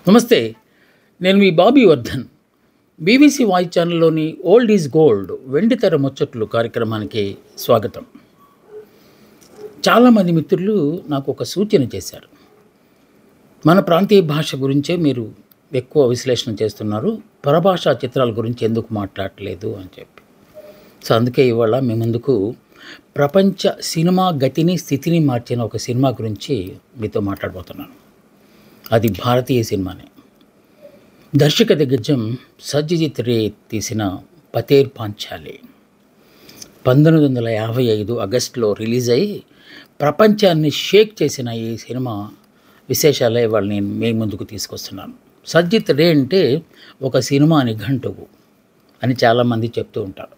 నమస్తే. నేను మీ బాబీ వర్ధన్. బీబీసీ వాయిస్ ఛానల్లోని ఓల్డ్ ఈజ్ గోల్డ్ వెండితెర ముచ్చట్లు కార్యక్రమానికి స్వాగతం. చాలామంది మిత్రులు నాకు ఒక సూచన చేశారు. మన ప్రాంతీయ భాష గురించే మీరు ఎక్కువ విశ్లేషణ చేస్తున్నారు, పరభాషా చిత్రాల గురించి ఎందుకు మాట్లాడలేదు అని చెప్పి. సో అందుకే ఇవాళ మీ ముందుకు ప్రపంచ సినిమా గతిని స్థితిని మార్చిన ఒక సినిమా గురించి మీతో మాట్లాడబోతున్నాను. అది భారతీయ సినిమానే. దర్శక దిగ్గజం సత్యజిత్ రే తీసిన పతేర్ పాంచాలి 1955 ఆగస్టులో రిలీజ్ అయ్యి ప్రపంచాన్ని షేక్ చేసిన ఈ సినిమా విశేషాలే ఇవాళ నేను మీ ముందుకు తీసుకొస్తున్నాను. సత్యజిత్ రే అంటే ఒక సినిమా నిఘంటువు అని చాలామంది చెప్తూ ఉంటారు.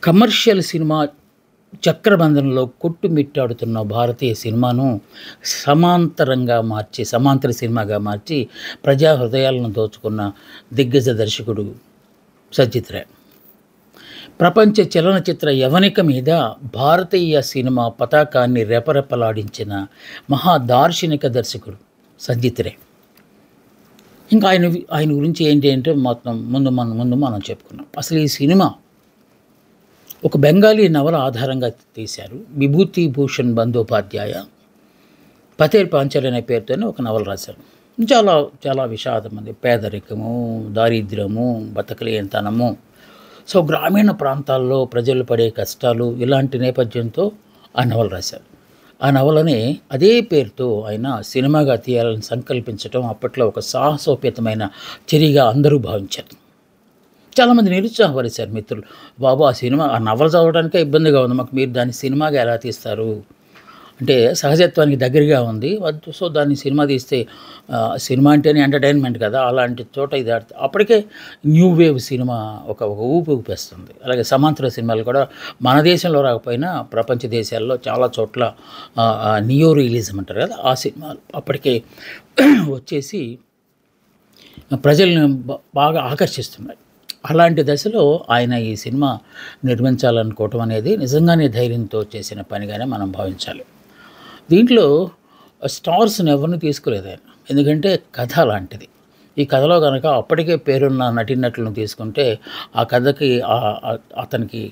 కమర్షియల్ సినిమా చక్రబంధంలో కొట్టుమిట్టాడుతున్న భారతీయ సినిమాను సమాంతర సినిమాగా మార్చి ప్రజా హృదయాలను దోచుకున్న దిగ్గజ దర్శకుడు సత్యజిత్ రే. ప్రపంచ చలనచిత్ర యవనిక మీద భారతీయ సినిమా పతాకాన్ని రెపరెపలాడించిన మహాదార్శనిక దర్శకుడు సత్యజిత్ రే. ఇంకా ఆయన గురించి ఏంటి అంటే మొత్తం ముందు మనం చెప్పుకున్నాం. అసలు ఈ సినిమా ఒక బెంగాలీ నవల ఆధారంగా తీశారు. విభూతి భూషణ్ బందోపాధ్యాయ పతేర్ పాంచాలి అనే పేరుతోనే ఒక నవల రాశారు. చాలా చాలా విషాదం, అది పేదరికము, దారిద్ర్యము, బతకలేనితనము, సో గ్రామీణ ప్రాంతాల్లో ప్రజలు పడే కష్టాలు, ఇలాంటి నేపథ్యంతో ఆ నవల రాశారు. ఆ నవలని అదే పేరుతో ఆయన సినిమాగా తీయాలని సంకల్పించడం అప్పట్లో ఒక సాహసోపేతమైన చర్యగా అందరూ భావించారు. చాలామంది నిరుత్సాహపరిచారు మిత్రులు. బాబు ఆ నవల చదవడానికే ఇబ్బందిగా ఉంది, మాకు మీరు దాన్ని సినిమాగా ఎలా తీస్తారు అంటే సహజత్వానికి దగ్గరగా ఉంది, సో దాన్ని సినిమా తీస్తే సినిమా అంటేనే ఎంటర్టైన్మెంట్ కదా, అలాంటి చోట ఇది అప్పటికే న్యూ వేవ్ సినిమా ఒక ఊపేస్తుంది. అలాగే సమాంతర సినిమాలు కూడా మన దేశంలో రాకపోయినా ప్రపంచ దేశాల్లో చాలా చోట్ల నియో రియలిజం అంటారు కదా, ఆ సినిమాలు అప్పటికే వచ్చేసి ప్రజల్ని బాగా ఆకర్షిస్తున్నాయి. అలాంటి దశలో ఆయన ఈ సినిమా నిర్మించాలనుకోవటం అనేది నిజంగానే ధైర్యంతో చేసిన పనిగానే మనం భావించాలి. దీంట్లో స్టార్స్ని ఎవరిని తీసుకోలేదు ఆయన, ఎందుకంటే కథ అలాంటిది. ఈ కథలో కనుక అప్పటికే పేరున్న నటీనటులను తీసుకుంటే ఆ కథకి అతనికి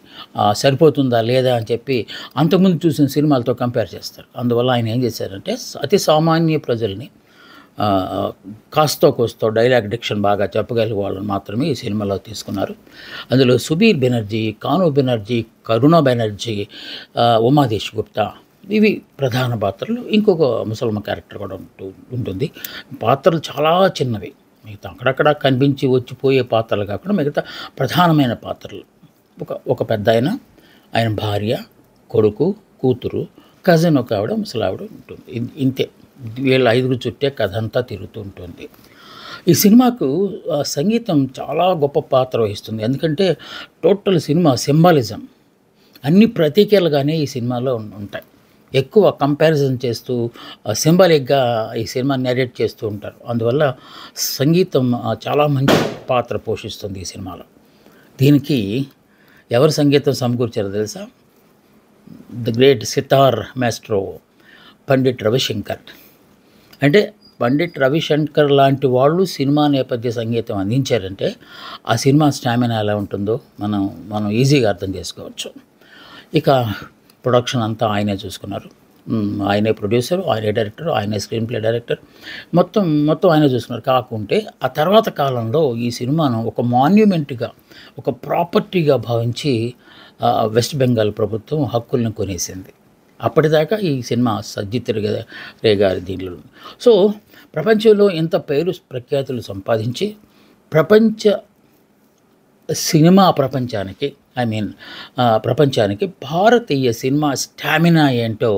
సరిపోతుందా లేదా అని చెప్పి అంతకుముందు చూసిన సినిమాలతో కంపేర్ చేస్తారు. అందువల్ల ఆయన ఏం చేశారంటే అతి సామాన్య ప్రజల్ని కాస్తో కోస్తో డైలాగ్ డిక్షన్ బాగా చెప్పగలిగే వాళ్ళని మాత్రమే ఈ సినిమాలో తీసుకున్నారు. అందులో సుబీర్ బెనర్జీ, కాను బెనర్జీ, కరుణ బెనర్జీ, ఉమాదేశ్ గుప్తా ఇవి ప్రధాన పాత్రలు. ఇంకొక ముసల్మా క్యారెక్టర్ కూడా ఉంటుంది. పాత్రలు చాలా చిన్నవి, మిగతా అక్కడక్కడ కనిపించి వచ్చిపోయే పాత్రలు కాకుండా మిగతా ప్రధానమైన పాత్రలు ఒక పెద్ద ఆయన భార్య, కొడుకు, కూతురు, కజిన్ ఒక ఆవిడ, ముసలావిడ ఉంటుంది. ఇంతే, వీళ్ళ 5 చుట్టే కథ అంతా తిరుగుతూ ఉంటుంది. ఈ సినిమాకు సంగీతం చాలా గొప్ప పాత్ర వహిస్తుంది. ఎందుకంటే టోటల్ సినిమా సింబాలిజం, అన్ని ప్రతీకలుగానే ఈ సినిమాలో ఉంటాయి. ఎక్కువ కంపారిజన్ చేస్తూ సింబాలిక్గా ఈ సినిమా నెరేట్ చేస్తూ ఉంటారు. అందువల్ల సంగీతం చాలా మంచి పాత్ర పోషిస్తుంది ఈ సినిమాలో. దీనికి ఎవరు సంగీతం సమకూర్చారో తెలుసా? The great sitar maestro Pandit Ravishankar. అంటే పండిట్ రవిశంకర్ లాంటి వాళ్ళు సినిమా నేపథ్య సంగీతం అందించారంటే ఆ సినిమా స్టామినా ఎలా ఉంటుందో మనం ఈజీగా అర్థం చేసుకోవచ్చు. ఇక ప్రొడక్షన్ అంతా ఆయనే చూసుకున్నారు. ఆయనే ప్రొడ్యూసర్, ఆయనే డైరెక్టర్, ఆయనే స్క్రీన్ ప్లే డైరెక్టర్, మొత్తం ఆయనే చూసుకున్నారు. కాకుంటే ఆ తర్వాత కాలంలో ఈ సినిమాను ఒక మాన్యుమెంట్గా, ఒక ప్రాపర్టీగా భావించి వెస్ట్ బెంగాల్ ప్రభుత్వం హక్కులను కొనేసింది. అప్పటిదాకా ఈ సినిమా సత్యజిత్ రే గారి దీనిలో. సో ప్రపంచంలో ఎంత పేరు ప్రఖ్యాతులు సంపాదించి ప్రపంచానికి భారతీయ సినిమా స్టామినా ఏంటో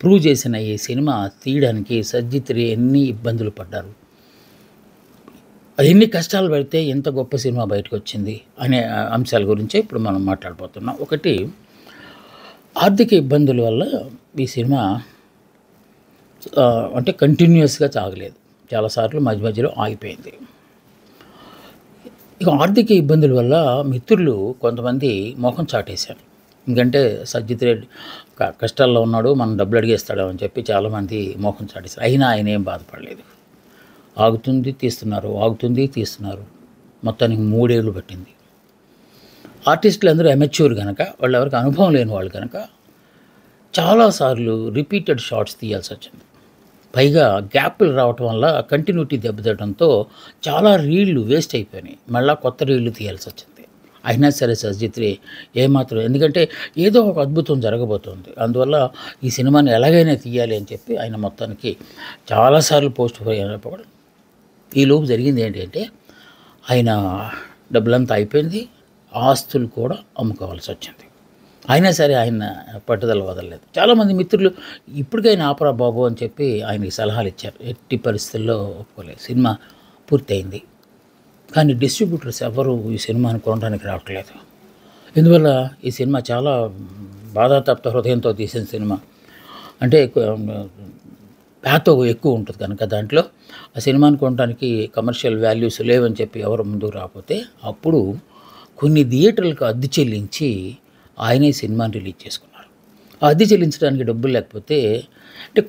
ప్రూవ్ చేసిన ఈ సినిమా తీయడానికి సత్యజిత్ రే ఎన్ని ఇబ్బందులు పడ్డారు, ఎన్ని కష్టాలు పడితే ఎంత గొప్ప సినిమా బయటకు వచ్చింది అనే అంశాల గురించే ఇప్పుడు మనం మాట్లాడబోతున్నాం. ఒకటి, ఆర్థిక ఇబ్బందుల వల్ల ఈ సినిమా అంటే కంటిన్యూస్గా సాగలేదు, చాలాసార్లు మధ్యలో ఆగిపోయింది. ఇక ఆర్థిక ఇబ్బందుల వల్ల మిత్రులు కొంతమంది మొహం చాటేశారు. ఎందుకంటే సత్యజిత్ రే కష్టాల్లో ఉన్నాడు, మనం డబ్బులు అడిగేస్తాడు అని చెప్పి చాలామంది మోహం చాటేశారు. అయినా ఆయన ఏం బాధపడలేదు. ఆగుతుంది తీస్తున్నారు, ఆగుతుంది తీస్తున్నారు. మొత్తానికి 3 ఏళ్ళు పట్టింది. ఆర్టిస్టులు అందరూ అమెచ్యూర్ కనుక, వాళ్ళు ఎవరికి అనుభవం లేని వాళ్ళు కనుక చాలాసార్లు రిపీటెడ్ షాట్స్ తీయాల్సి వచ్చింది. పైగా గ్యాప్లు రావటం వల్ల కంటిన్యూటీ దెబ్బతినడంతో చాలా రీళ్లు వేస్ట్ అయిపోయినాయి. మళ్ళీ కొత్త రీళ్లు తీయాల్సి వచ్చింది. అయినా సరే సత్యజిత్ రే ఏమాత్రం, ఎందుకంటే ఏదో ఒక అద్భుతం జరగబోతోంది, అందువల్ల ఈ సినిమాని ఎలాగైనా తీయాలి అని చెప్పి ఆయన మొత్తానికి చాలాసార్లు పోస్ట్ పోయి అయినప్పుడు ఈలోపు జరిగింది ఏంటంటే ఆయన డబ్బులంతా అయిపోయింది, ఆస్తులు కూడా అమ్ముకోవాల్సి వచ్చింది. అయినా సరే ఆయన పట్టుదల వదలలేదు. చాలామంది మిత్రులు ఇప్పటికైనా ఆపరా బాబు అని చెప్పి ఆయనకి సలహాలు ఇచ్చారు. ఎట్టి పరిస్థితుల్లో ఒప్పుకోలేదు. సినిమా పూర్తయింది, కానీ డిస్ట్రిబ్యూటర్స్ ఎవరు ఈ సినిమాని కొనడానికి రావట్లేదు. ఇందువల్ల ఈ సినిమా చాలా బాధాతప్త హృదయంతో తీసిన సినిమా, అంటే ప్యాతో ఎక్కువ ఉంటుంది కనుక దాంట్లో ఆ సినిమాని కొనడానికి కమర్షియల్ వాల్యూస్ లేవని చెప్పి ఎవరు ముందుకు రాకపోతే అప్పుడు కొన్ని థియేటర్లకు అద్దె చెల్లించి ఆయనే సినిమాని రిలీజ్ చేసుకున్నారు. ఆ అద్దె చెల్లించడానికి డబ్బులు లేకపోతే, అంటే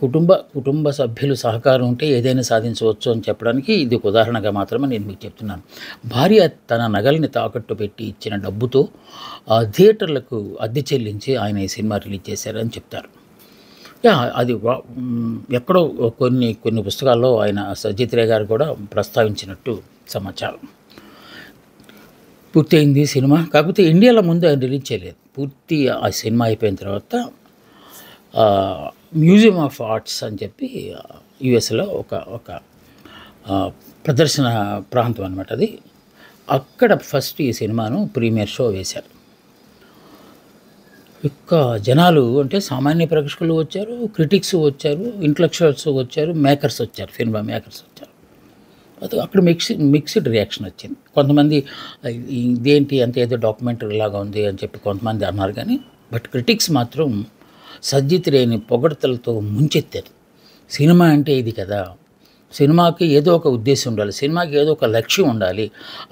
కుటుంబ సభ్యులు సహకారం ఉంటే ఏదైనా సాధించవచ్చు అని చెప్పడానికి ఇది ఒక ఉదాహరణగా మాత్రమే నేను మీకు చెప్తున్నాను. భార్య తన నగల్ని తాకట్టు పెట్టి ఇచ్చిన డబ్బుతో ఆ థియేటర్లకు అద్దె చెల్లించి ఆయన ఈ సినిమా రిలీజ్ చేశారని చెప్తారు. అది ఎక్కడో కొన్ని పుస్తకాల్లో ఆయన సత్యజిత్ రే గారు కూడా ప్రస్తావించినట్టు సమాచారం. పూర్తయింది సినిమా, కాకపోతే ఇండియాలో ముందు ఆయన రిలీజ్ చేయలేదు. పూర్తి ఆ సినిమా అయిపోయిన తర్వాత మ్యూజియం ఆఫ్ ఆర్ట్స్ అని చెప్పి యుఎస్లో ఒక ప్రదర్శన ప్రాంతం అనమాట అది. అక్కడ ఫస్ట్ ఈ సినిమాను ప్రీమియర్ షో వేశారు. ఇక జనాలు అంటే సామాన్య ప్రేక్షకులు వచ్చారు, క్రిటిక్స్ వచ్చారు, ఇంటలెక్చువల్స్ వచ్చారు, మేకర్స్ వచ్చారు, సినిమా మేకర్స్ వచ్చారు. అది అక్కడ మిక్స్డ్ రియాక్షన్ వచ్చింది. కొంతమంది ఇదేంటి అంత ఏదో డాక్యుమెంటరీ లాగా ఉంది అని చెప్పి కొంతమంది అన్నారు, కానీ బట్ క్రిటిక్స్ మాత్రం సత్యజిత్ రేని పొగడ్తలతో ముంచెత్తారు. సినిమా అంటే ఇది కదా, సినిమాకి ఏదో ఒక ఉద్దేశం ఉండాలి, సినిమాకి ఏదో ఒక లక్ష్యం ఉండాలి,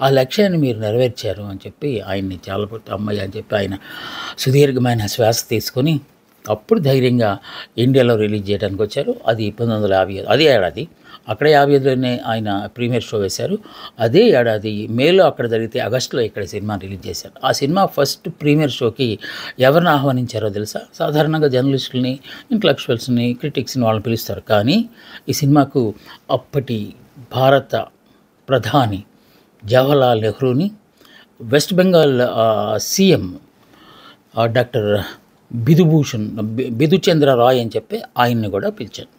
ఆ లక్ష్యాన్ని మీరు నెరవేర్చారు అని చెప్పి ఆయన్ని చాలా అమ్మాయి అని చెప్పి ఆయన సుదీర్ఘమైన శ్వాస తీసుకొని అప్పుడు ధైర్యంగా ఇండియాలో రిలీజ్ చేయడానికి వచ్చారు. అది 1950, అదే ఏడాది అక్కడ 55లోనే ఆయన ప్రీమియర్ షో వేశారు. అదే ఏడాది మేలో అక్కడ జరిగితే ఆగస్టులో ఇక్కడ సినిమా రిలీజ్ చేశారు. ఆ సినిమా ఫస్ట్ ప్రీమియర్ షోకి ఎవరిని ఆహ్వానించారో తెలుసా? సాధారణంగా జర్నలిస్టులని, ఇంటలెక్చువల్స్ని, క్రిటిక్స్ని వాళ్ళని పిలుస్తారు. కానీ ఈ సినిమాకు అప్పటి భారత ప్రధాని జవహర్లాల్ నెహ్రూని, west Bengal CM doctor Bidhuchandra Roy అని చెప్పి ఆయన్ని కూడా పిలిచారు.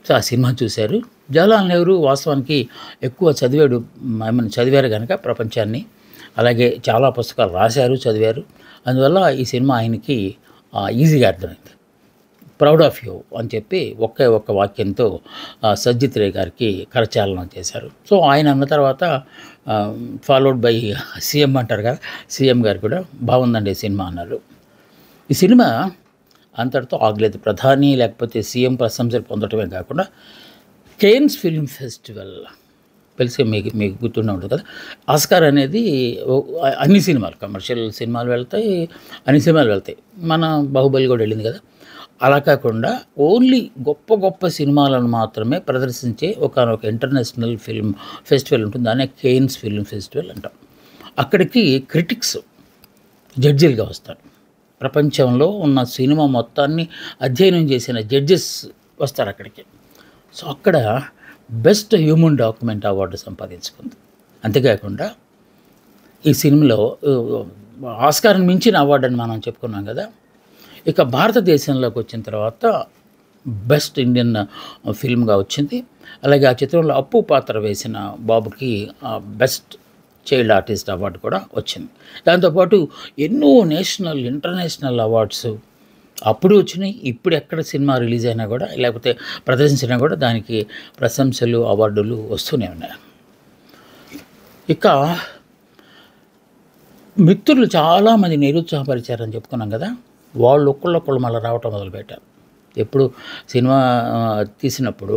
సో ఆ సినిమా చూశారు. జవహర్లాల్ నెహ్రూ వాస్తవానికి ఎక్కువ చదివారు కనుక ప్రపంచాన్ని, అలాగే చాలా పుస్తకాలు రాశారు, చదివారు. అందువల్ల ఈ సినిమా ఆయనకి ఈజీగా అర్థమైంది. ప్రౌడ్ ఆఫ్ యూ అని చెప్పి ఒక్క వాక్యంతో సత్యజిత్ రే గారికి కరచాలనం చేశారు. సో ఆయన అన్న తర్వాత ఫాలోడ్ బై సీఎం అంటారు కదా, సీఎం గారు కూడా బాగుందండి సినిమా అన్నారు. ఈ సినిమా అంతటితో ఆగలేదు. ప్రధాని లేకపోతే సీఎం ప్రశంసలు పొందటమే కాకుండా కేన్స్ ఫిల్మ్ ఫెస్టివల్ తెలిసి మీకు గుర్తుండే ఉంటుంది కదా, ఆస్కార్ అనేది అన్ని సినిమాలు, కమర్షియల్ సినిమాలు వెళ్తాయి, అన్ని సినిమాలు వెళ్తాయి. మన బాహుబలి కూడా వెళ్ళింది కదా. అలా కాకుండా ఓన్లీ గొప్ప సినిమాలను మాత్రమే ప్రదర్శించే ఒక ఇంటర్నేషనల్ ఫిల్మ్ ఫెస్టివల్ ఉంటుంది. దాన్ని కేన్స్ ఫిల్మ్ ఫెస్టివల్ అంటాం. అక్కడికి క్రిటిక్స్ జడ్జిలుగా వస్తారు. ప్రపంచంలో ఉన్న సినిమా మొత్తాన్ని అధ్యయనం చేసిన జడ్జెస్ వస్తారు అక్కడికి. సో అక్కడ బెస్ట్ హ్యూమన్ డాక్యుమెంట్ అవార్డు సంపాదించుకుంది. అంతేకాకుండా ఈ సినిమాలో ఆస్కార్ని మించిన అవార్డు అని మనం చెప్పుకున్నాం కదా. ఇక భారతదేశంలోకి వచ్చిన తర్వాత బెస్ట్ ఇండియన్ ఫిల్మ్గా వచ్చింది. అలాగే ఆ చిత్రంలో అప్పు పాత్ర వేసిన బాబుకి బెస్ట్ చైల్డ్ ఆర్టిస్ట్ అవార్డు కూడా వచ్చింది. దాంతోపాటు ఎన్నో నేషనల్, ఇంటర్నేషనల్ అవార్డ్స్ అప్పుడు వచ్చినాయి. ఇప్పుడు ఎక్కడ సినిమా రిలీజ్ అయినా కూడా, లేకపోతే ప్రదర్శించినా కూడా దానికి ప్రశంసలు, అవార్డులు వస్తూనే ఉన్నాయి. ఇక మిత్రులు చాలామంది నిరుత్సాహపరిచారని చెప్పుకున్నాం కదా, వాళ్ళు ఒక్కళ్ళొక్కళ్ళు మళ్ళీ రావటం మొదలుపెట్టారు. ఎప్పుడు సినిమా తీసినప్పుడు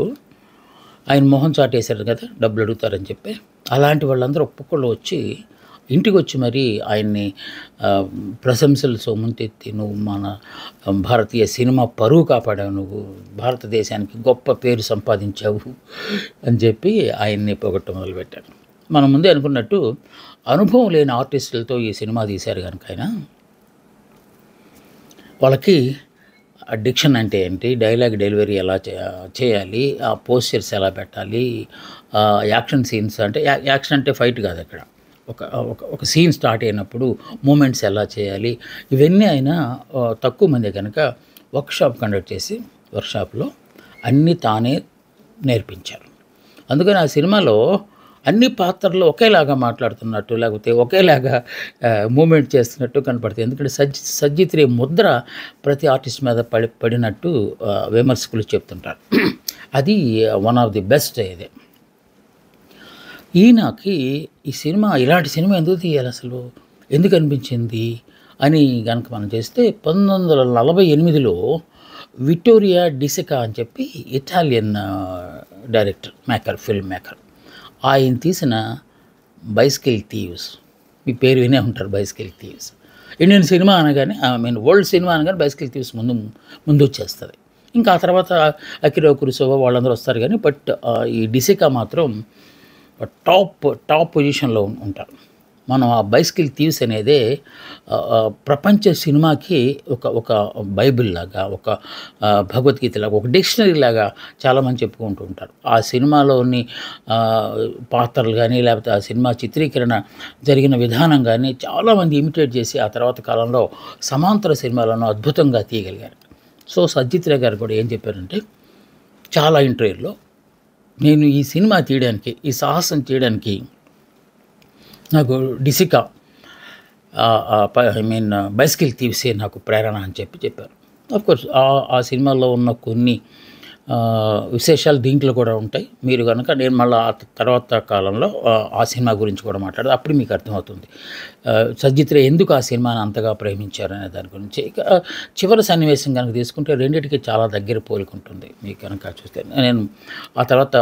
ఆయన మొహం చాటేశారు కదా, డబ్బులు అడుగుతారని చెప్పి, అలాంటి వాళ్ళందరూ ఒక్కొక్కళ్ళు వచ్చి ఇంటికొచ్చి మరీ ఆయన్ని ప్రశంసలు సొమ్ముంతెత్తి, "నువ్వు మన భారతీయ సినిమా పరువు కాపాడావు, నువ్వు భారతదేశానికి గొప్ప పేరు సంపాదించావు" అని చెప్పి ఆయన్ని పొగట్టం మొదలుపెట్టారు. మనం ముందే అనుకున్నట్టు అనుభవం లేని ఆర్టిస్టులతో ఈ సినిమా తీశారు కనుక ఆయన, వాళ్ళకి డిక్షన్ అంటే ఏంటి, డైలాగ్ డెలివరీ ఎలా చేయాలి, ఆ పోస్చర్స్ ఎలా పెట్టాలి, యాక్షన్ సీన్స్ అంటే యాక్షన్ అంటే ఫైట్ కాదు అక్కడ, ఒక ఒక ఒక సీన్ స్టార్ట్ అయినప్పుడు మూమెంట్స్ ఎలా చేయాలి, ఇవన్నీ ఆయన తక్కువ మంది కనుక వర్క్షాప్ కండక్ట్ చేసి వర్క్షాప్లో అన్నీ తానే నేర్పించారు. అందుకని ఆ సినిమాలో అన్ని పాత్రలు ఒకేలాగా మాట్లాడుతున్నట్టు, లేకపోతే ఒకేలాగా మూమెంట్ చేస్తున్నట్టు కనపడుతుంది. ఎందుకంటే సజ్జిత్ రే ముద్ర ప్రతి ఆర్టిస్ట్ మీద పడినట్టు విమర్శకులు చెప్తుంటారు. అది వన్ ఆఫ్ ది బెస్ట్. ఇది ఈయనకి ఈ సినిమా, ఇలాంటి సినిమా ఎందుకు తీయాలి అసలు, ఎందుకు అనిపించింది అని కనుక మనం చేస్తే, 1948లో విక్టోరియా డిసికా అని చెప్పి ఇటాలియన్ డైరెక్టర్, ఫిల్మ్ మేకర్, ఆయన తీసిన బైసికిల్ థీవ్స్, మీ పేరు వినే ఉంటారు, బైసికిల్ థీవ్స్. ఇండియన్ సినిమా అనగానే, వరల్డ్ సినిమా అనగానే బైసికిల్ థీవ్స్ ముందు వచ్చేస్తుంది. ఇంకా ఆ తర్వాత అకిరా కురోసావా వాళ్ళందరూ వస్తారు కానీ, బట్ ఈ డిసికా మాత్రం టాప్ పొజిషన్లో ఉంటారు. మనం ఆ బైసికిల్ థీవ్స్ అనేదే ప్రపంచ సినిమాకి ఒక బైబిల్ లాగా, ఒక భగవద్గీత లాగా, ఒక డిక్షనరీ లాగా చాలామంది చెప్పుకుంటూ ఉంటారు. ఆ సినిమాలోని పాత్రలు కానీ, లేకపోతే ఆ సినిమా చిత్రీకరణ జరిగిన విధానం కానీ చాలామంది ఇమిటేట్ చేసి ఆ తర్వాత కాలంలో సమాంతర సినిమాలను అద్భుతంగా తీయగలిగారు. సో సజ్జిత్ రే గారు కూడా ఏం చెప్పారంటే, చాలా ఇంటర్వ్యూల్లో, నేను ఈ సినిమా తీయడానికి, ఈ సాహసం చేయడానికి నాకు డిసికా, బైసికిల్ థీవ్సే నాకు ప్రేరణ అని చెప్పారు. ఆఫ్కోర్స్ ఆ సినిమాలో ఉన్న కొన్ని విశేషాలు దీంట్లో కూడా ఉంటాయి. మీరు కనుక, నేను మళ్ళీ ఆ తర్వాత కాలంలో ఆ సినిమా గురించి కూడా మాట్లాడదు, అప్పుడు మీకు అర్థమవుతుంది సజ్జిత్ రే ఎందుకు ఆ సినిమాని అంతగా ప్రేమించారనే దాని గురించి. ఇక చివరి సన్నివేశం కనుక తీసుకుంటే రెండింటికి చాలా దగ్గర పోలికుంటుంది. మీకు కనుక చూస్తే, నేను ఆ తర్వాత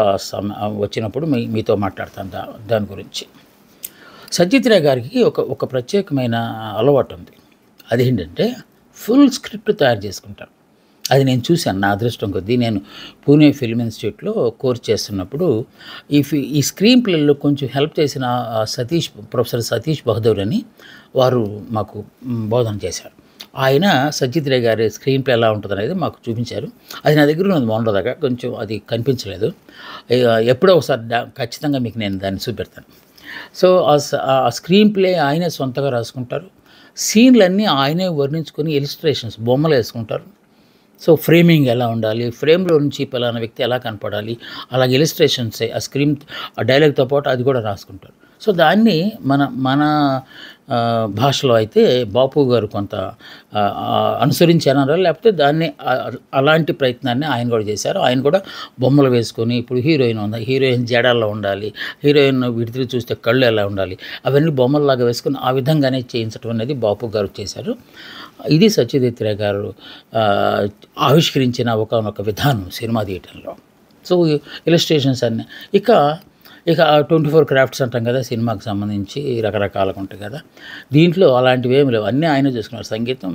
వచ్చినప్పుడు మీతో మాట్లాడతాను దాని గురించి. సజ్జిత్ రే గారికి ఒక ప్రత్యేకమైన అలవాటు ఉంది. అదేంటంటే ఫుల్ స్క్రిప్ట్ తయారు చేసుకుంటారు. అది నేను చూశాను, నా అదృష్టం కొద్దీ. నేను పూణే ఫిల్మ్ ఇన్స్టిట్యూట్లో కోర్స్ చేస్తున్నప్పుడు ఈ స్క్రీన్ ప్లేలో కొంచెం హెల్ప్ చేసిన ప్రొఫెసర్ సతీష్ బహదూర్ అని వారు మాకు బోధన చేశారు. ఆయన సజ్జిత్ రే గారి స్క్రీన్ ప్లే ఎలా ఉంటుంది అనేది మాకు చూపించారు. అది నా దగ్గర ఉన్నది మొన్నదాకా, కొంచెం అది కనిపించలేదు. ఎప్పుడో ఒకసారి ఖచ్చితంగా మీకు నేను దాన్ని చూపెడతాను. సో ఆ స్క్రీన్ ప్లే ఆయనే సొంతగా రాసుకుంటారు. సీన్లన్నీ ఆయనే వర్ణించుకొని ఇలిస్ట్రేషన్స్, బొమ్మలు వేసుకుంటారు. సో ఫ్రేమింగ్ ఎలా ఉండాలి, ఫ్రేమ్లో నుంచి పలానా వ్యక్తి ఎలా కనపడాలి, అలాగే ఇలిస్ట్రేషన్సే ఆ డైలాగ్తో పాటు అది కూడా రాసుకుంటారు. సో దాన్ని మన భాషలో అయితే బాపు గారు కొంత అనుసరించారన్నారా, లేకపోతే దాన్ని అలాంటి ప్రయత్నాన్ని ఆయన కూడా చేశారు. ఆయన కూడా బొమ్మలు వేసుకొని, ఇప్పుడు హీరోయిన్ ఉంది, హీరోయిన్ జడాల్లో ఉండాలి, హీరోయిన్ విడితిరి చూస్తే కళ్ళు ఎలా ఉండాలి, అవన్నీ బొమ్మల్లాగా వేసుకొని ఆ విధంగానే చేయించడం అనేది బాపు గారు చేశారు. ఇది సత్యజిత్ రే గారు ఆవిష్కరించిన ఒక విధానం సినిమా తీయటంలో. సో ఇలస్ట్రేషన్స్ అన్నీ ఇక 24 క్రాఫ్ట్స్ అంటాం కదా, సినిమాకి సంబంధించి రకరకాలుగా ఉంటాయి కదా. దీంట్లో అలాంటివి ఏమి లేవు, అన్నీ ఆయన చేసుకున్నారు. సంగీతం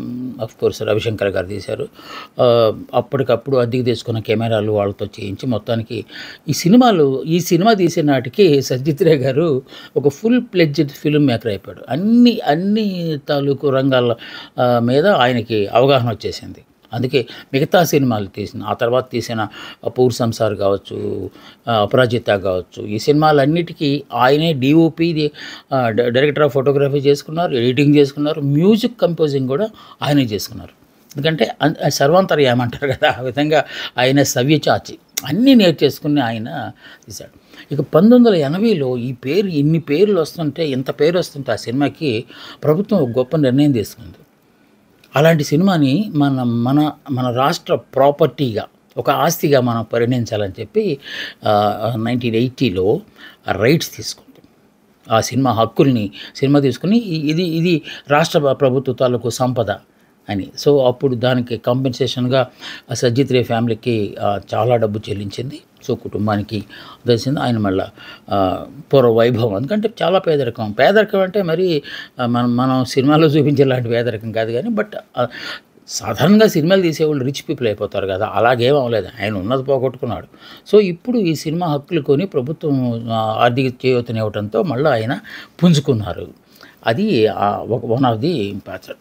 కోర్స్ రవిశంకర్ గారు తీశారు. అప్పటికప్పుడు అద్దెకి తీసుకున్న కెమెరాలు వాళ్ళతో చేయించి మొత్తానికి ఈ సినిమా తీసే నాటికి సజ్జిత్ రే గారు ఒక ఫుల్ ప్లెడ్జ్డ్ ఫిల్మ్ మేకర్ అయిపోయాడు. అన్ని తాలూకు రంగాల మీద ఆయనకి అవగాహన వచ్చేసింది. అందుకే మిగతా సినిమాలు ఆ తర్వాత తీసిన పూర్ సంసార్ కావచ్చు, అపరాజిత కావచ్చు, ఈ సినిమాలన్నిటికీ ఆయనే డిఓపి, డైరెక్టర్ ఆఫ్ ఫోటోగ్రఫీ చేసుకున్నారు, ఎడిటింగ్ చేసుకున్నారు, మ్యూజిక్ కంపోజింగ్ కూడా ఆయనే చేసుకున్నారు. ఎందుకంటే సర్వాంతర్యామంటారు కదా, ఆ విధంగా ఆయన సవ్యచాచి అన్నీ నేర్చేసుకుని ఆయన తీశాడు. ఇక 1980లో ఇన్ని పేర్లు వస్తుంటే, ఇంత పేరు వస్తుంటే ఆ సినిమాకి ప్రభుత్వం ఒక గొప్ప నిర్ణయం తీసుకుంది. అలాంటి సినిమాని మన రాష్ట్ర ప్రాపర్టీగా, ఒక ఆస్తిగా మనం పరిగణించాలని చెప్పి 1980లో రైట్స్ తీసుకుంది. ఆ సినిమా హక్కుల్ని సినిమా తీసుకుని ఇది రాష్ట్ర ప్రభుత్వ తాలూకు సంపద అని. సో అప్పుడు దానికి కాంపెన్సేషన్గా సజ్జిత్ రే ఫ్యామిలీకి చాలా డబ్బు చెల్లించింది. సో కుటుంబానికి తెలిసింది ఆయన మళ్ళీ పూర్వ వైభవం. ఎందుకంటే చాలా పేదరికం. పేదరికం అంటే మరి మనం మనం సినిమాలో చూపించేలాంటి పేదరికం కాదు కానీ, బట్ సాధారణంగా సినిమాలు తీసేవాళ్ళు రిచ్ పీపుల్ అయిపోతారు కదా, అలాగేం అవ్వలేదు. ఆయన ఉన్నది పోగొట్టుకున్నాడు. సో ఇప్పుడు ఈ సినిమా హక్కులు కొని ప్రభుత్వం ఆర్థిక చేయూతనివ్వడంతో మళ్ళీ ఆయన పుంజుకున్నారు. అది వన్ ఆఫ్ ది ఇంపార్టెంట్.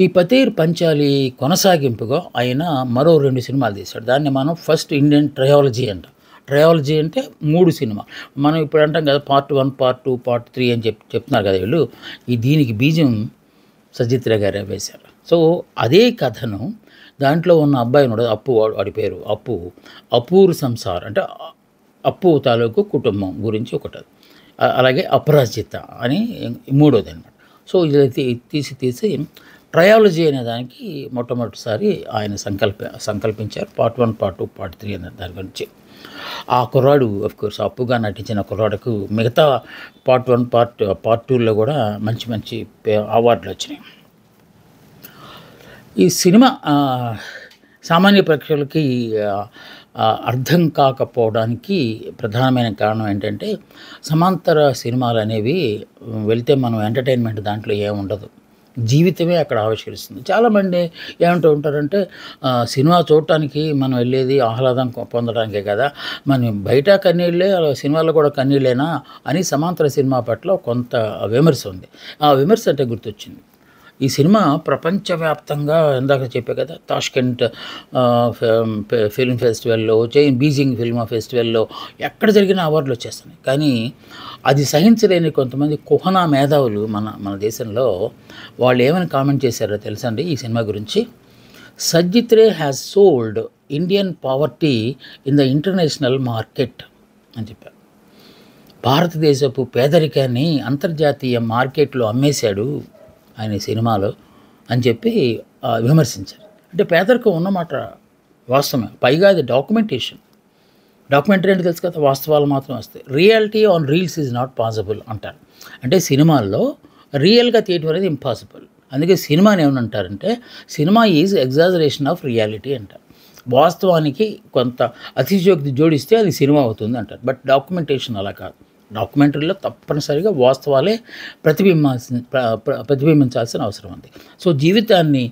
ఈ పతేర్ పంచాలి కొనసాగింపుగా ఆయన మరో 2 సినిమాలు తీశాడు. దాన్ని మనం ఫస్ట్ ఇండియన్ ట్రయాలజీ అంటాం. ట్రయాలజీ అంటే 3 సినిమా. మనం ఇప్పుడు అంటాం కదా పార్ట్ 1, పార్ట్ 2, పార్ట్ 3 అని చెప్తున్నారు కదా వీళ్ళు. దీనికి బీజం సజిత్ రే గారే వేశారు. సో అదే కథను దాంట్లో ఉన్న అబ్బాయి ఉన్నాడు, అప్పు, వాడి పేరు అప్పు, అపూర్ సంసార్ అంటే అప్పు తాలూకు కుటుంబం గురించి ఒకటి, అలాగే అపరాజిత అని మూడోది అనమాట. సో ఇది తీసి ట్రయాలజీ అనే దానికి మొట్టమొదటిసారి ఆయన సంకల్పించారు. పార్ట్ 1, పార్ట్ 2, పార్ట్ 3 అనే దాని గురించి. ఆ కుర్రాడు అఫ్కోర్స్ అప్పుగా నటించిన కుర్రాడుకు మిగతా పార్ట్ 1, పార్ట్ 2లో కూడా మంచి మంచి అవార్డులు వచ్చినాయి. ఈ సినిమా సామాన్య ప్రేక్షకులకి అర్థం కాకపోవడానికి ప్రధానమైన కారణం ఏంటంటే, సమాంతర సినిమాలు అనేవి వెళ్తే మనం ఎంటర్టైన్మెంట్ దాంట్లో ఏముండదు, జీవితమే అక్కడ ఆవిష్కరిస్తుంది. చాలామంది ఏమంటూ ఉంటారంటే సినిమా చూడటానికి మనం వెళ్ళేది ఆహ్లాదం పొందడానికే కదా, మనం బయట కన్నీళ్ళే సినిమాలో కూడా కన్నీళ్ళేనా అని సమాంతర సినిమా పట్ల కొంత విమర్శ ఉంది. ఆ విమర్శ అంటే గుర్తొచ్చింది. ఈ సినిమా ప్రపంచవ్యాప్తంగా ఇందాక చెప్పే కదా, తాష్కెంట్ ఫిల్మ్ ఫెస్టివల్లో, బీజింగ్ ఫిల్మ్ ఫెస్టివల్లో ఎక్కడ జరిగిన అవార్డులు వచ్చేస్తున్నాయి. కానీ అది సహించలేని కొంతమంది కుహనా మేధావులు మన దేశంలో వాళ్ళు ఏమని కామెంట్ చేశారో తెలుసండి ఈ సినిమా గురించి? Sajit Ray has sold Indian poverty in the international market అని చెప్పారు. భారతదేశపు పేదరికాన్ని అంతర్జాతీయ మార్కెట్లో అమ్మేశాడు ఆయన సినిమాలో అని చెప్పి విమర్శించారు. అంటే పేదరికం ఉన్నమాట వాస్తవమే, పైగా అది డాక్యుమెంటరీ అంటే తెలుసు కదా, వాస్తవాలు మాత్రం వస్తాయి. Reality on reels is not possible అంటారు. అంటే సినిమాల్లో రియల్గా తీయటం అనేది ఇంపాసిబుల్. అందుకే సినిమాని ఏమనంటారంటే, cinema is exaggeration of reality అంటారు. వాస్తవానికి కొంత అతిశయోక్తి జోడిస్తే అది సినిమా అవుతుంది అంటారు. బట్ డాక్యుమెంటేషన్ అలా కాదు. డాక్యుమెంటరీలో తప్పనిసరిగా వాస్తవాలే ప్రతిబింబించాల్సిన అవసరం ఉంది. సో జీవితాన్ని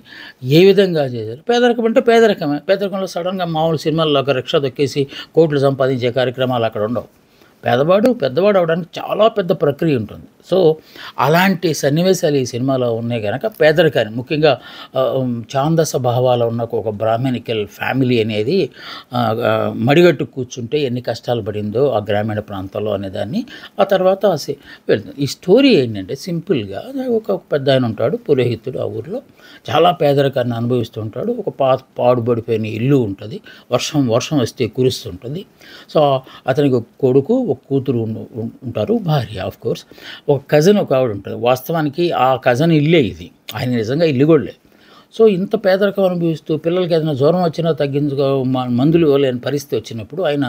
ఏ విధంగా చేశారు? పేదరికం అంటే పేదరికమే. పేదరికంలో సడన్గా మామూలు సినిమాల్లో ఒక రిక్షా దొక్కేసి కోట్లు సంపాదించే కార్యక్రమాలు అక్కడ ఉండవు. పెద్దవాడు అవడానికి చాలా పెద్ద ప్రక్రియ ఉంటుంది. సో అలాంటి సన్నివేశాలు ఈ సినిమాలో ఉన్నాయి కనుక పేదరికాన్ని, ముఖ్యంగా ఛాందస భావాలు ఉన్న ఒక బ్రాహ్మణికల్ ఫ్యామిలీ అనేది మడిగట్టు కూర్చుంటే ఎన్ని కష్టాలు పడిందో ఆ గ్రామీణ ప్రాంతాల్లో అనేదాన్ని ఆ తర్వాత వెళ్తుంది. ఈ స్టోరీ ఏంటంటే సింపుల్గా ఒక పెద్ద ఆయన ఉంటాడు, పురోహితుడు. ఆ ఊరిలో చాలా పేదరికాన్ని అనుభవిస్తూ ఉంటాడు. ఒక పాడుబడిపోయిన ఇల్లు ఉంటుంది, వర్షం వస్తే కురుస్తుంటుంది. సో అతనికి ఒక కొడుకు, ఒక కూతురు ఉంటారు, భార్య ఆఫ్ కోర్స్, ఒక కజిన్, ఒక ఆవిడ ఉంటుంది. వాస్తవానికి ఆ కజిన్ ఇల్లే ఇది, ఆయన నిజంగా ఇల్లు కూడా లేదు. సో ఇంత పేదరికం అనుభవిస్తూ పిల్లలకి ఏదైనా జ్వరం వచ్చినా మందులు ఇవ్వలేని పరిస్థితి వచ్చినప్పుడు ఆయన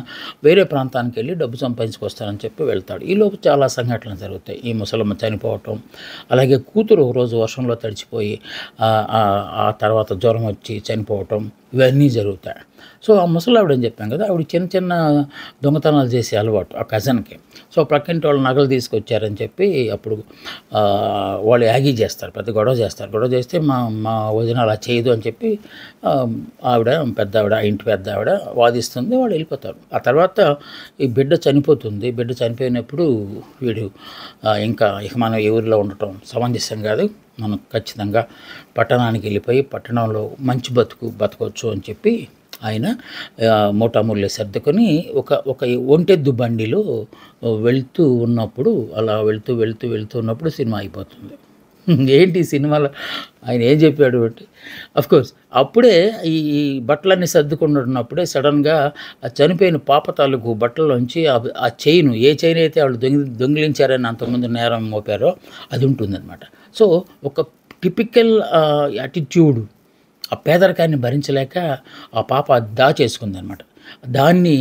వేరే ప్రాంతానికి వెళ్ళి డబ్బు సంపాదించుకొస్తానని చెప్పి వెళ్తాడు. ఈలోపు చాలా సంఘటనలు జరుగుతాయి. ఈ ముసలమ్మ చనిపోవటం, అలాగే కూతురు ఒకరోజు వర్షంలో తడిచిపోయి ఆ తర్వాత జ్వరం వచ్చి చనిపోవటం, ఇవన్నీ జరుగుతాయి. సో ఆ ముసలావిడ అని చెప్పాం కదా, ఆవిడ చిన్న దొంగతనాలు చేసే అలవాటు ఆ కజన్కి. సో ప్రక్కింటి వాళ్ళు నగలు తీసుకొచ్చారని చెప్పి అప్పుడు వాళ్ళు యాగీ చేస్తారు, పెద్ద గొడవ చేస్తే మా వదిన అలా చేయదు అని చెప్పి పెద్ద ఆవిడ, ఇంటి పెద్ద ఆవిడ వాదిస్తుంది, వాళ్ళు వెళ్ళిపోతారు. ఆ తర్వాత ఈ బిడ్డ చనిపోయినప్పుడు వీడు ఇక మనం ఏ ఊరిలో ఉండటం సమంజసం కాదు, మనం ఖచ్చితంగా పట్టణానికి వెళ్ళిపోయి పట్టణంలో మంచి బతకొచ్చు అని చెప్పి ఆయన మూటాముళ్ళే సర్దుకొని ఒక ఒంటెద్దు బండిలో అలా వెళ్తూ ఉన్నప్పుడు సినిమా అయిపోతుంది. ఏంటి సినిమాలో ఆయన ఏం చెప్పాడు అంటే, అఫ్కోర్స్ అప్పుడే ఈ బట్టలన్నీ సర్దుకుంటున్నప్పుడే సడన్గా ఆ చనిపోయిన పాప తాలూకు బట్టల్లోంచి ఆ చైను, ఏ చైన్ అయితే వాళ్ళు దొంగిలించారని అంతకుముందు నేరం మోపారో అది ఉంటుందన్నమాట. సో ఒక టిపికల్ యాటిట్యూడ్, ఆ పేదరికాన్ని భరించలేక ఆ పాప దాచేసుకుందనమాట. దాన్ని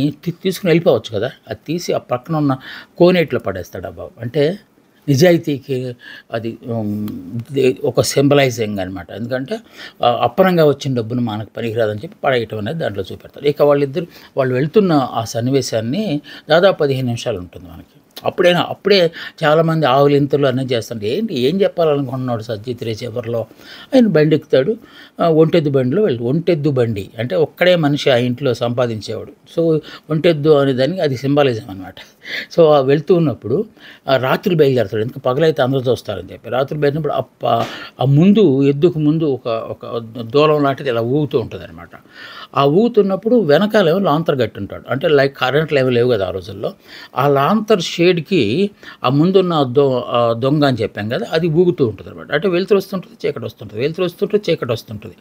తీసుకుని వెళ్ళిపోవచ్చు కదా, అది తీసి ఆ పక్కన ఉన్న కోనేట్లో పడేస్తాడు ఆ బాబు. అంటే నిజాయితీకి అది ఒక సింబలైజింగ్ అనమాట. ఎందుకంటే అప్పనంగా వచ్చిన డబ్బును మనకు పనికిరాదని చెప్పి పడేయటం అనేది దాంట్లో చూపెడతారు. ఇక వాళ్ళు వెళ్తున్న ఆ సన్నివేశాన్ని దాదాపు 15 నిమిషాలు ఉంటుంది మనకి. అప్పుడే చాలామంది ఆవులింతలు అన్నీ చేస్తుంటే ఏం చెప్పాలనుకుంటున్నాడు సత్యజిత్ రే చివరిలో. ఆయన బండి ఎక్కుతాడు, ఒంటెద్దు బండి అంటే ఒక్కడే మనిషి ఆ ఇంట్లో సంపాదించేవాడు. సో ఒంటెద్దు అనే దానికి అది సింబాలిజం అనమాట. సో వెళ్తూ ఉన్నప్పుడు రాత్రి బయలుదేరుతాడు, ఎందుకంటే పగలైతే అందరూ చూస్తారని చెప్పి. రాత్రి బయలుదేరినప్పుడు ఎద్దుకు ముందు ఒక దూలం లాంటిది ఇలా ఊగుతూ ఉంటుంది అనమాట. ఆ ఊగుతున్నప్పుడు వెనకాలేమో లాంతర్ గట్టి ఉంటాడు, అంటే లైక్ కరెంట్లు ఏమీ లేవు కదా ఆ రోజుల్లో. ఆ లాంతర్ షేడ్కి ఆ ముందున్న దొంగ అని చెప్పాం కదా, అది ఊగుతూ ఉంటుంది అనమాట. అంటే వెలుతురు వస్తుంటుంది, చీకటి వస్తుంటుంది, వెలుతురు వస్తుంటుంది, చీకటి వస్తుంటుంది.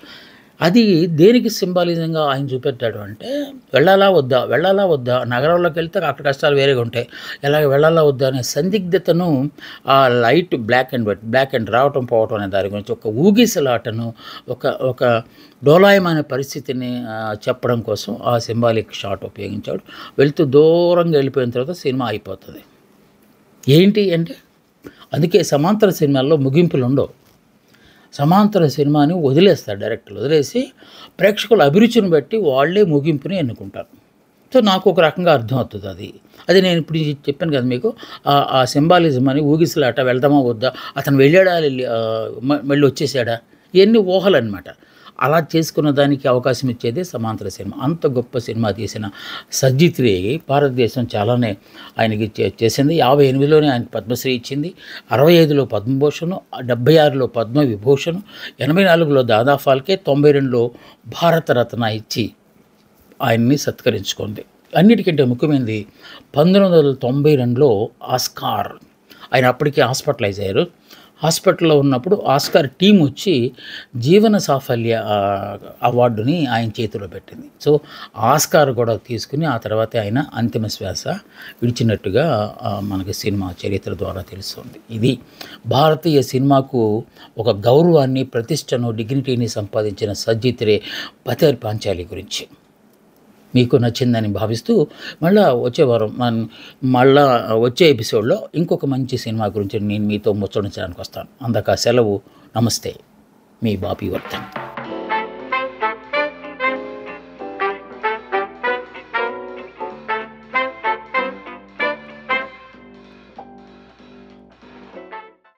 అది దేనికి సింబాలిజంగా ఆయన చూపెట్టాడు అంటే, వెళ్ళాలా వద్దా, నగరంలోకి వెళ్తే అక్కడ కష్టాలు వేరేగా ఉంటాయి, ఎలాగ వెళ్ళాలా వద్దా అనే సందిగ్ధతను, ఆ లైట్ బ్లాక్ అండ్ రావటం పోవటం అనే దాని గురించి ఒక ఊగిసలాటను, ఒక డోలాయమైన పరిస్థితిని చెప్పడం కోసం ఆ సింబాలిక్ షాట్ ఉపయోగించాడు. వెళ్తూ దూరంగా వెళ్ళిపోయిన తర్వాత సినిమా అయిపోతుంది. ఏంటి అంటే, అందుకే సమాంతర సినిమాల్లో ముగింపులు ఉండవు. సమాంతర సినిమాని వదిలేస్తారు, డైరెక్టర్లు వదిలేసి ప్రేక్షకుల అభిరుచిని బట్టి వాళ్ళే ముగింపుని ఎన్నుకుంటారు. సో నాకు ఒక రకంగా అర్థమవుతుంది అది నేను ఇప్పుడు చెప్పాను కదా మీకు, ఆ సింబాలిజం అని ఊగిసలాట, వెళ్దామా వద్దా, అతను వెళ్ళాడా మళ్ళీ వచ్చేసాడా, ఇవన్నీ ఊహలన్నమాట. అలా చేసుకున్న దానికి అవకాశం ఇచ్చేది సమాంతర సినిమా. అంత గొప్ప సినిమా తీసిన సత్యజిత్ రే భారతదేశం చాలానే ఆయనకి చేసింది. 58లోనే ఆయనకి పద్మశ్రీ ఇచ్చింది, 65లో పద్మభూషణ్, 76లో పద్మవిభూషణ్, 84లో దాదా ఫాల్కే, 92లో భారతరత్న ఇచ్చి ఆయన్ని సత్కరించుకుంది. అన్నిటికంటే ముఖ్యమైనది 1992లో ఆస్కార్. ఆయన అప్పటికే హాస్పిటలైజ్ అయ్యారు. హాస్పిటల్లో ఉన్నప్పుడు ఆస్కార్ టీం వచ్చి జీవన సాఫల్య అవార్డుని ఆయన చేతిలో పెట్టింది. సో ఆస్కార్ కూడా తీసుకుని ఆ తర్వాత ఆయన అంతిమ శ్వాస విడిచినట్టుగా మనకి సినిమా చరిత్ర ద్వారా తెలుస్తుంది. ఇది భారతీయ సినిమాకు ఒక గౌరవాన్ని, ప్రతిష్టను, డిగ్నిటీని సంపాదించిన సత్యజిత్ రే పతేర్ పాంచాలి గురించి. మీకు నచ్చిందని భావిస్తూ వచ్చే ఎపిసోడ్లో ఇంకొక మంచి సినిమా గురించి నేను మీతో ముచ్చటించడానికి వస్తాను. అందాక సెలవు. నమస్తే, మీ బాపీ వర్ధన్.